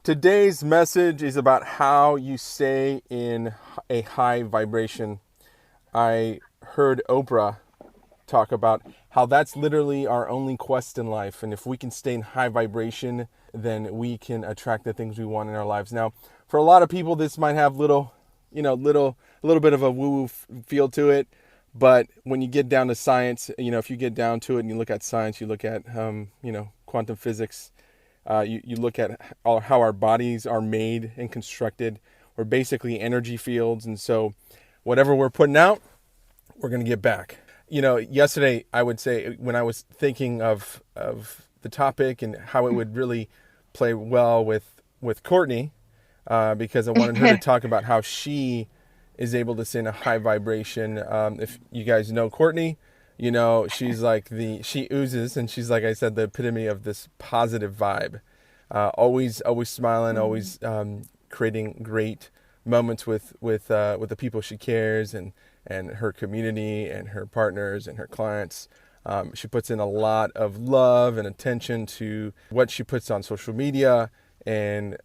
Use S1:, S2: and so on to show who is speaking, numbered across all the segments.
S1: Today's message is about how you stay in a high vibration. I heard Oprah talk about how that's literally our only quest in life. And if we can stay in high vibration, then we can attract the things we want in our lives. Now, for a lot of people, this might have a little bit of a woo-woo feel to it. But when you get down to science, if you get down to it and you look at science, you look at, quantum physics, you look at how our bodies are made and constructed. We're basically energy fields. And so whatever we're putting out, we're going to get back. Yesterday, I would say, when I was thinking of the topic and how it would really play well with Courtney, because I wanted her to talk about how she is able to stay in a high vibration. If you guys know Courtney, she's she oozes, and she's, like I said, the epitome of this positive vibe. Always smiling, always creating great moments with the people she cares, and her community and her partners and her clients. She puts in a lot of love and attention to what she puts on social media, and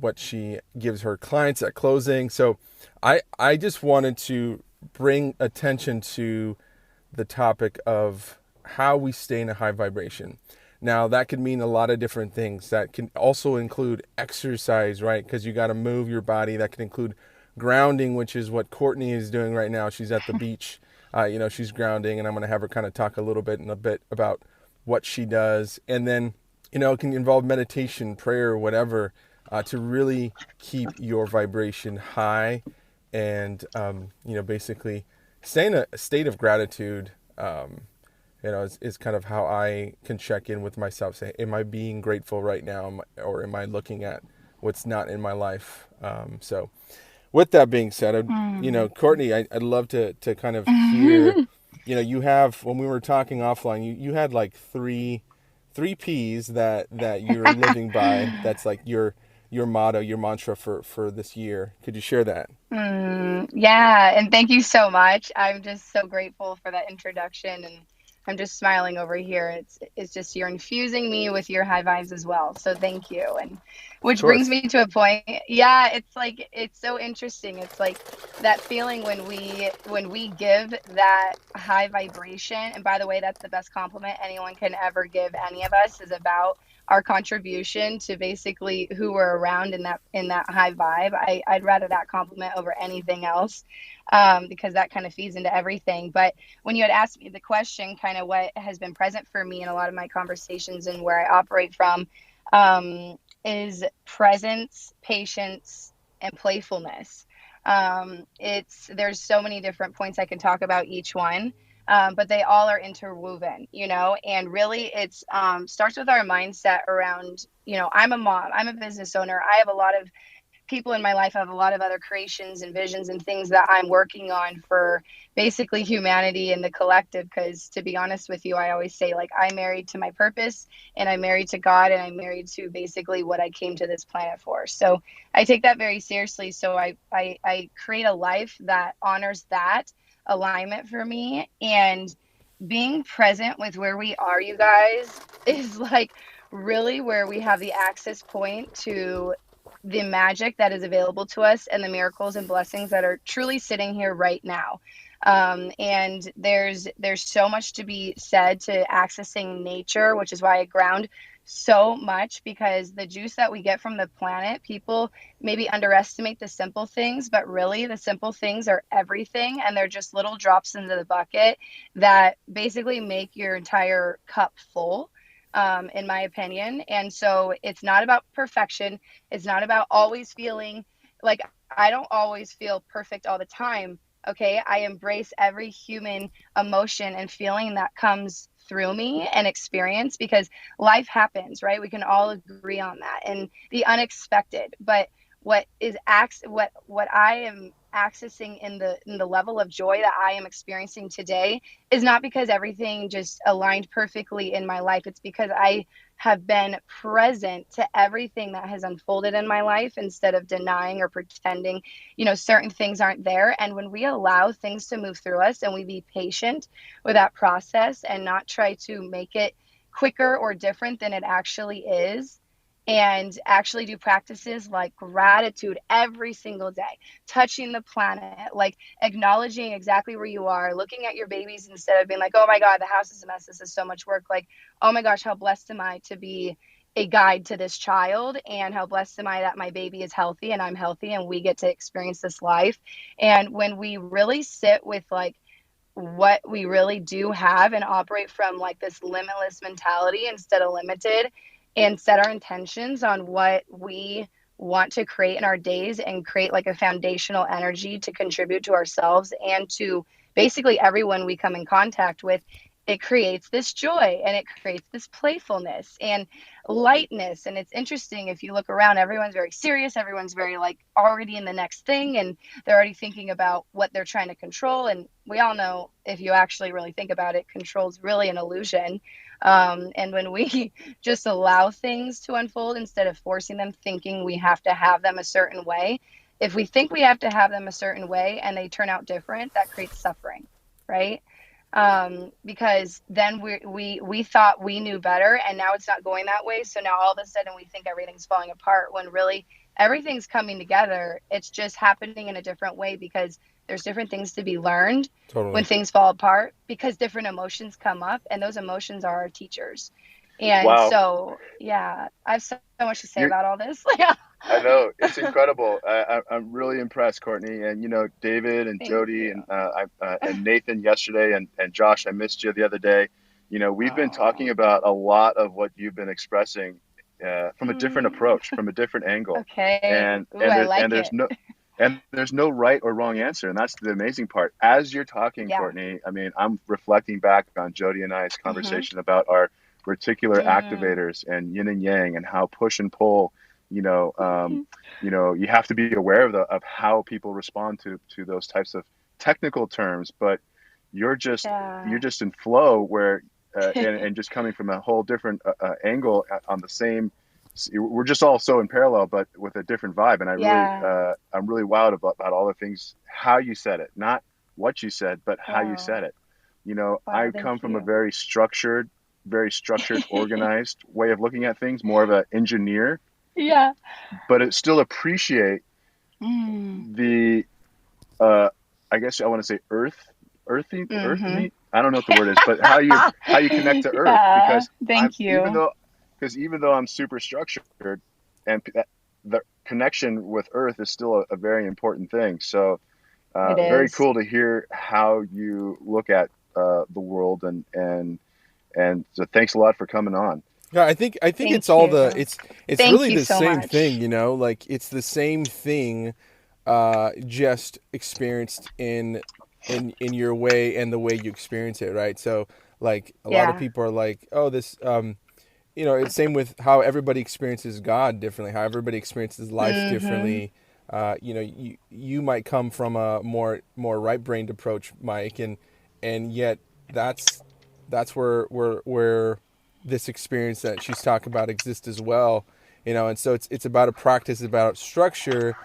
S1: what she gives her clients at closing. So I just wanted to bring attention to the topic of how we stay in a high vibration. Now, that could mean a lot of different things. That can also include exercise, right? Because you got to move your body. That can include grounding, which is what Courtney is doing right now. She's at the beach. She's grounding, and I'm going to have her kind of talk a little bit about what she does. And then, it can involve meditation, prayer, whatever, to really keep your vibration high, and, basically stay in a state of gratitude. Is kind of how I can check in with myself. Say, am I being grateful right now, or am I looking at what's not in my life? So with that being said, Courtney, I'd love to kind of hear, you have, when we were talking offline, you had like three P's that you're living by. That's like your motto, your mantra for this year. Could you share that?
S2: Yeah, and thank you so much. I'm just so grateful for that introduction, and I'm just smiling over here. It's just you're infusing me with your high vibes as well. So thank you. And
S1: Of
S2: which brings
S1: course.
S2: me to a point. Yeah, it's like it's so interesting. It's like that feeling when we give that high vibration. And by the way, that's the best compliment anyone can ever give any of us, is about our contribution to basically who we're around in that high vibe. I'd rather that compliment over anything else, because that kind of feeds into everything. But when you had asked me the question, kind of what has been present for me in a lot of my conversations and where I operate from, is presence, patience, and playfulness. It's There's so many different points I can talk about each one, but they all are interwoven, and really it's starts with our mindset around, I'm a mom, I'm a business owner, I have a lot of people in my life, I have a lot of other creations and visions and things that I'm working on for basically humanity and the collective. Because to be honest with you, I always say, like, I'm married to my purpose, and I'm married to God, and I'm married to basically what I came to this planet for. So I take that very seriously. So I create a life that honors that alignment for me. And being present with where we are, you guys, is like really where we have the access point to the magic that is available to us and the miracles and blessings that are truly sitting here right now. And there's so much to be said to accessing nature, which is why I ground so much, because the juice that we get from the planet, people maybe underestimate the simple things, but really the simple things are everything, and they're just little drops into the bucket that basically make your entire cup full, in my opinion. And so it's not about perfection. It's not about always feeling like, I don't always feel perfect all the time. Okay. I embrace every human emotion and feeling that comes through me and experience, because life happens, right? We can all agree on that, and the unexpected. But what I am accessing in the level of joy that I am experiencing today is not because everything just aligned perfectly in my life. It's because I have been present to everything that has unfolded in my life, instead of denying or pretending, certain things aren't there. And when we allow things to move through us, and we be patient with that process and not try to make it quicker or different than it actually is, and actually do practices like gratitude every single day, touching the planet, like acknowledging exactly where you are, looking at your babies instead of being like, oh my God, the house is a mess. This is so much work. Like, oh my gosh, how blessed am I to be a guide to this child, and how blessed am I that my baby is healthy and I'm healthy and we get to experience this life. And when we really sit with like what we really do have and operate from like this limitless mentality instead of limited, and set our intentions on what we want to create in our days and create like a foundational energy to contribute to ourselves and to basically everyone we come in contact with, it creates this joy and it creates this playfulness and lightness. And it's interesting, if you look around, everyone's very serious, everyone's very like already in the next thing, and they're already thinking about what they're trying to control. And we all know, if you actually really think about it, control is really an illusion. And when we just allow things to unfold instead of forcing them, thinking we have to have them a certain way, if we think we have to have them a certain way and they turn out different, that creates suffering, right? Because then we thought we knew better, and now it's not going that way. So now all of a sudden we think everything's falling apart when really everything's coming together. It's just happening in a different way because there's different things to be learned when
S1: Totally.
S2: things fall apart, because different emotions come up, and those emotions are our teachers. And
S3: Wow.
S2: so, yeah, I have so much to say
S3: You're,
S2: about all this. Yeah.
S3: I know it's incredible. I'm really impressed, Courtney, and David and
S2: Thank
S3: Jody
S2: you.
S3: and Nathan yesterday, and Josh. I missed you the other day. We've been talking
S2: Oh.
S3: about a lot of what you've been expressing from a different
S2: Mm,
S3: approach, from a different angle,
S2: okay.
S3: and
S2: Ooh,
S3: and
S2: I
S3: there, and
S2: like
S3: there's
S2: it.
S3: no right or wrong answer, and that's the amazing part. As you're talking,
S2: Yeah.
S3: Courtney, I mean, I'm reflecting back on Jody and I's
S2: Mm-hmm.
S3: conversation about our reticular
S2: Mm.
S3: activators and yin and yang, and how push and pull you know um, you have to be aware of how people respond to those types of technical terms, but you're just you're
S2: Yeah.
S3: just in flow where and just coming from a whole different angle on the same. We're just all so in parallel, but with a different vibe. And
S2: Yeah.
S3: I'm really wowed about all the things, how you said it, not what you said, but how you
S2: Wow.
S3: said it. I
S2: Wow.
S3: come
S2: Thank
S3: from a
S2: you.
S3: very structured, organized way of looking at things, more of an engineer,
S2: Yeah.
S3: but it still appreciate
S2: Mm.
S3: the I guess I want to say earth
S2: Mm-hmm.
S3: meet. I don't know what the word is, but how you connect to earth,
S2: Yeah.
S3: because I'm
S2: Thank you.
S3: even though I'm super structured, and the connection with earth is still a very important thing. So
S2: It
S3: very
S2: is.
S3: cool to hear how you look at the world, and so thanks a lot for coming on.
S1: Yeah, I think it's
S2: Thank
S1: all
S2: you.
S1: it's
S2: Thank
S1: really
S2: you
S1: the
S2: so
S1: same
S2: much.
S1: thing, like it's the same thing, just experienced in your way and the way you experience it, right? So like a lot of
S2: Yeah.
S1: people are like, oh, this it's same with how everybody experiences God differently, how everybody experiences life
S2: Mm-hmm.
S1: differently. You might come from a more right brained approach, Mike, and yet that's that's where this experience that she's talking about exists as well. And so it's about a practice, about structure,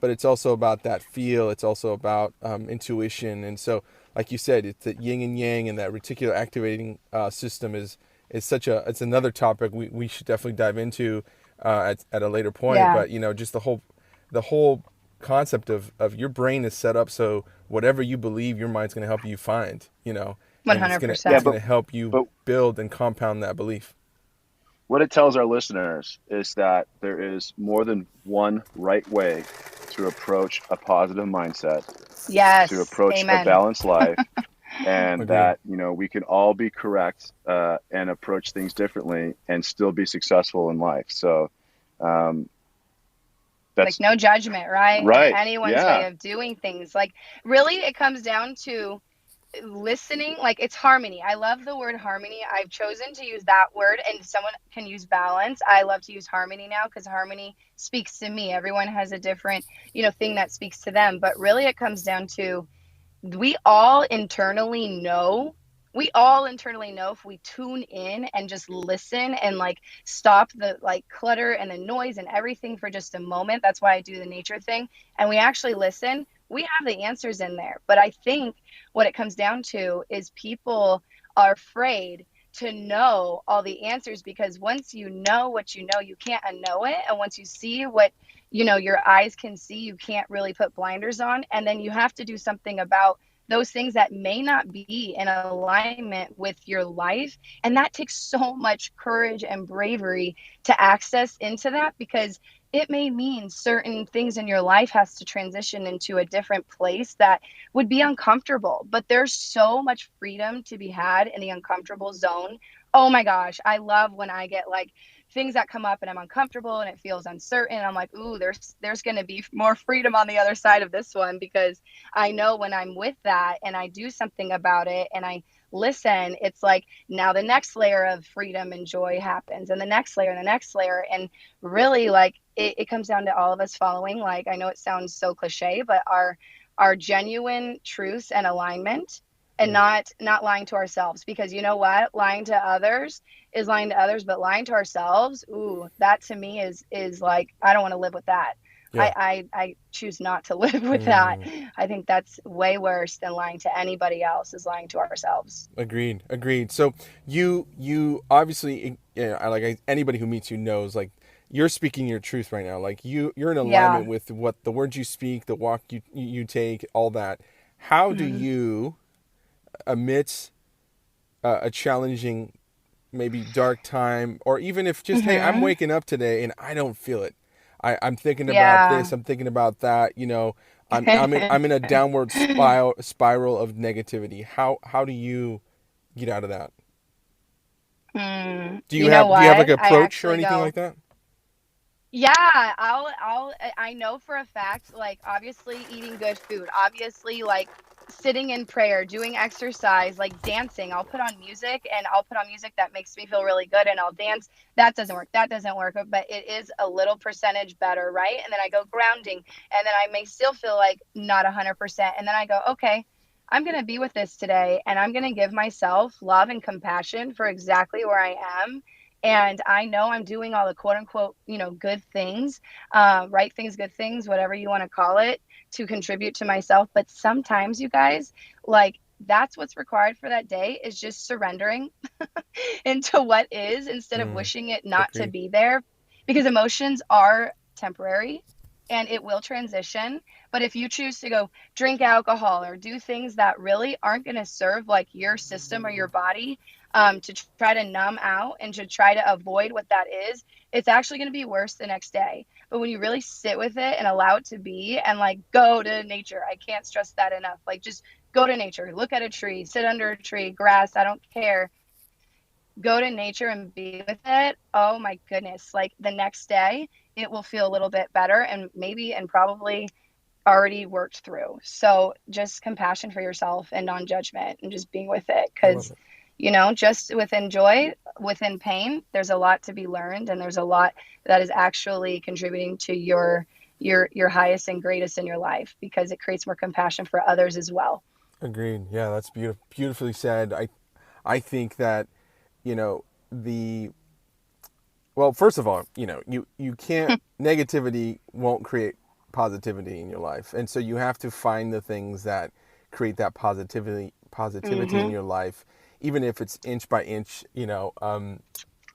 S1: but it's also about that feel. It's also about intuition, and so, like you said, it's that yin and yang, and that reticular activating system is it's another topic we should definitely dive into at a later point.
S2: Yeah.
S1: But just the whole concept of your brain is set up so whatever you believe, your mind's going to help you find. And it's
S3: Yeah,
S2: 100%.
S1: gonna help you
S3: but
S1: build and compound that belief.
S3: what it tells our listeners is that there is more than one right way to approach a positive mindset, to
S2: Yes.
S3: approach a
S2: Amen.
S3: balanced life, and
S1: Agreed.
S3: that we can all be correct and approach things differently and still be successful in life. So um,
S2: Like
S3: that's
S2: no judgment, right? Of
S3: right.
S2: anyone's way
S3: Yeah.
S2: of doing things. Like really it comes down to listening. Like it's harmony. I love the word harmony. I've chosen to use that word, and someone can use balance. I love to use harmony now because harmony speaks to me. Everyone has a different thing that speaks to them, but really it comes down to we all internally know if we tune in and just listen and like stop the like clutter and the noise and everything for just a moment. That's why I do the nature thing. And we actually listen, we have the answers in there. But I think what it comes down to is people are afraid to know all the answers, because once you know what you know, you can't unknow it. And once you see what, your eyes can see, you can't really put blinders on. And then you have to do something about those things that may not be in alignment with your life. And that takes so much courage and bravery to access into that, because it may mean certain things in your life has to transition into a different place that would be uncomfortable, but there's so much freedom to be had in the uncomfortable zone. Oh my gosh, I love when I get like things that come up and I'm uncomfortable and it feels uncertain. I'm like, ooh, there's going to be more freedom on the other side of this one, because I know when I'm with that and I do something about it and I listen, it's like now the next layer of freedom and joy happens, and the next layer and the next layer. And really, like, it comes down to all of us following, like, I know it sounds so cliche, but our genuine truths and alignment, and not lying to ourselves, because you know what, lying to others is lying to others, but lying to ourselves, ooh, that to me is like, I don't want to live with that.
S1: Yeah.
S2: I choose not to live with that.
S1: Mm.
S2: I think that's way worse than lying to anybody else, is lying to ourselves.
S1: Agreed. Agreed. So you obviously, anybody who meets you knows, like, you're speaking your truth right now. Like, you're in
S2: Yeah.
S1: alignment with what the words you speak, the walk you take, all that. How do
S2: Mhm.
S1: you, amidst a challenging, maybe dark time, or even if just, hey, I'm
S2: Mhm.
S1: waking up today and I don't feel it. I'm thinking about
S2: Yeah.
S1: this. I'm thinking about that. I'm in a downward spiral of negativity. How do you get out of that? Do you
S2: You know
S1: have like
S2: what?
S1: an
S2: I
S1: approach or
S2: actually
S1: anything
S2: go,
S1: like that?
S2: yeah, I know for a fact, like, obviously eating good food, obviously, like, sitting in prayer, doing exercise, like dancing. I'll put on music, and I'll put on music that makes me feel really good, and I'll dance. That doesn't work. That doesn't work, but it is a little percentage better, right? And then I go grounding, and then I may still feel like not 100%. And then I go, okay, I'm going to be with this today, and I'm going to give myself love and compassion for exactly where I am. And I know I'm doing all the quote unquote, good things, right things, good things, whatever you want to call it, to contribute to myself. But sometimes, you guys, like, that's what's required for that day, is just surrendering into what is, instead of
S1: Mm,
S2: wishing it not to
S1: agreed.
S2: be there, because emotions are temporary and it will transition. But if you choose to go drink alcohol or do things that really aren't going to serve like your system or your body, to try to numb out and to try to avoid what that is, it's actually going to be worse the next day. But when you really sit with it and allow it to be, and like go to nature, I can't stress that enough. Like, just go to nature, look at a tree, sit under a tree, grass, I don't care, go to nature and be with it. Oh my goodness. Like, the next day, it will feel a little bit better, and maybe and probably already worked through. So just compassion for yourself and non judgment and just being with it.
S1: I love
S2: Because,
S1: it.
S2: just within joy, within pain, there's a lot to be learned, and there's a lot that is actually contributing to your highest and greatest in your life, because it creates more compassion for others as well.
S1: Agreed. Yeah, that's beautifully said. I think that, you know, the well, first of all, you can't, negativity won't create positivity in your life. And so you have to find the things that create that positivity in
S2: Hmm.
S1: your life, even if it's inch by inch.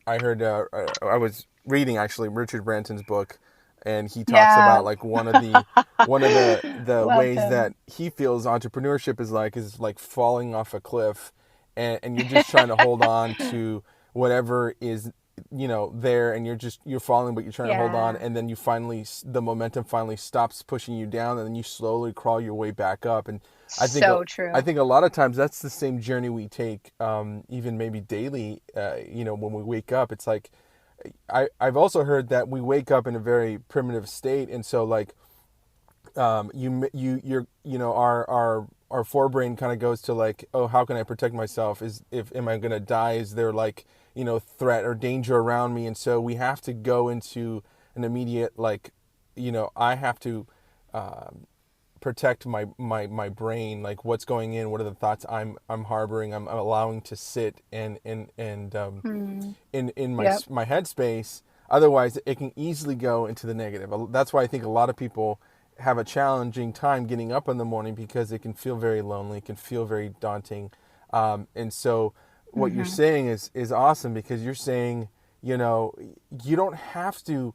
S1: I heard, I was reading actually Richard Branson's book, and he talks about,
S2: Yeah.
S1: like, one of the
S2: Love
S1: ways that
S2: him.
S1: he feels entrepreneurship is like falling off a cliff, and you're just trying to hold on to whatever is, there, and you're falling, but you're trying to hold on,
S2: Yeah.
S1: and then the momentum finally stops pushing you down, and then you slowly crawl your way back up. And I think
S2: So
S1: I
S2: true.
S1: think a lot of times that's the same journey we take, even maybe daily. When we wake up, it's like, I've also heard that we wake up in a very primitive state, and so, like, our forebrain kind of goes to, like, oh, how can I protect myself? If am I gonna die? Is there, like, threat or danger around me? And so we have to go into an immediate, like, I have to protect my brain, like, what's going in, what are the thoughts I'm harboring, I'm allowing to sit
S2: Mm.
S1: in my
S2: Yep.
S1: my headspace. Otherwise, it can easily go into the negative. That's why I think a lot of people have a challenging time getting up in the morning, because it can feel very lonely, it can feel very daunting. And so what you're saying is awesome, because you're saying, you know, you don't have to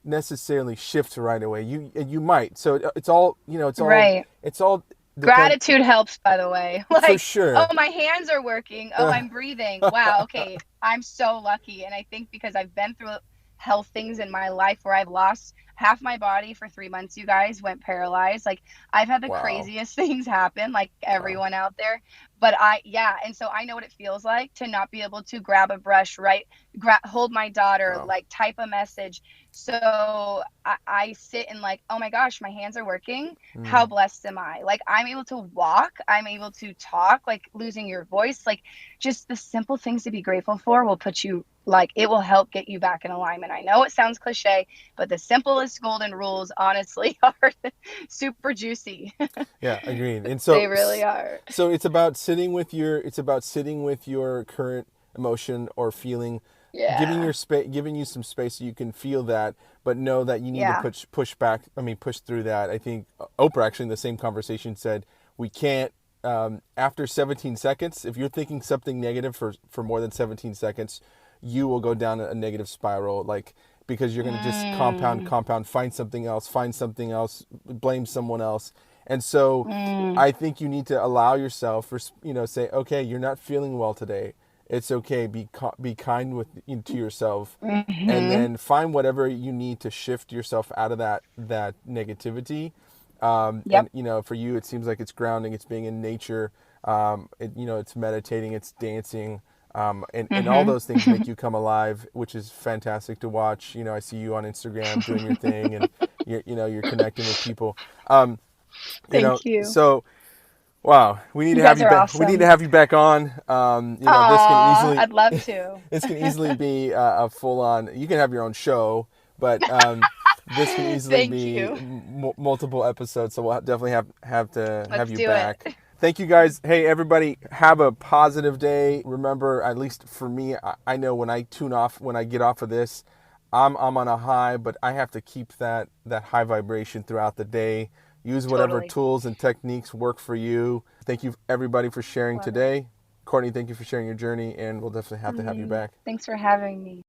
S1: necessarily shift right away. You might. So it's all, you know,
S2: Right.
S1: it's all depend
S2: Gratitude helps, by the way.
S1: for
S2: Like, oh,
S1: sure.
S2: my hands are working. Oh, I'm breathing. Wow. Okay. I'm so lucky. And I think because I've been through health things in my life where I've lost half my body for 3 months, you guys, went paralyzed. Like, I've had the
S1: Wow.
S2: craziest things happen, like
S1: Wow.
S2: everyone out there. But yeah. And so I know what it feels like to not be able to grab a brush, right? Hold my daughter,
S1: Wow.
S2: like type a message. So I sit and like, oh my gosh, my hands are working. How
S1: Mm.
S2: blessed am I? Like, I'm able to walk, I'm able to talk, like losing your voice, like just the simple things to be grateful for will put you, like, it will help get you back in alignment. I know it sounds cliche, but the simplest golden rules honestly are super juicy.
S1: Yeah, agreed. And
S2: They really are.
S1: so it's about sitting with your current emotion or feeling,
S2: Yeah.
S1: giving you some space so you can feel that, but know that you need to
S2: Yeah.
S1: push through that. I think Oprah, actually, in the same conversation, said we can't, after 17 seconds, if you're thinking something negative for more than 17 seconds, you will go down a negative spiral, like, because you're going to just
S2: Mm,
S1: find something else, blame someone else. And so
S2: mm,
S1: I think you need to allow yourself, you know, say, okay, you're not feeling well today. It's okay. Be kind to yourself, and
S2: mm-hmm.
S1: then find whatever you need to shift yourself out of that negativity.
S2: Yep.
S1: And you know, for you, it seems like it's grounding. It's being in nature. You know, it's meditating. It's dancing. And all those things
S2: Mm-hmm.
S1: make you come alive, which is fantastic to watch. You know, I see you on Instagram doing your thing, and you know, you're connecting with people. Um, you know,
S2: Thank you.
S1: so wow, we need
S2: You
S1: to have
S2: guys
S1: you
S2: are
S1: back. We need to
S2: awesome.
S1: have you back on. You know,
S2: Aw, I'd love to.
S1: this can easily be a full on. You can have your own show, but this can easily
S2: Thank
S1: be
S2: you.
S1: multiple episodes. So we'll definitely have to have
S2: Let's
S1: you
S2: do it.
S1: back. Thank you guys. Hey, everybody, have a positive day. Remember, at least for me, I know when I tune off, when I get off of this, I'm on a high, but I have to keep that high vibration throughout the day. Use whatever
S2: Totally.
S1: tools and techniques work for you. Thank you, everybody, for sharing
S2: Love it.
S1: today. Courtney, thank you for sharing your journey, and we'll definitely have to have you back.
S2: Thanks for having me.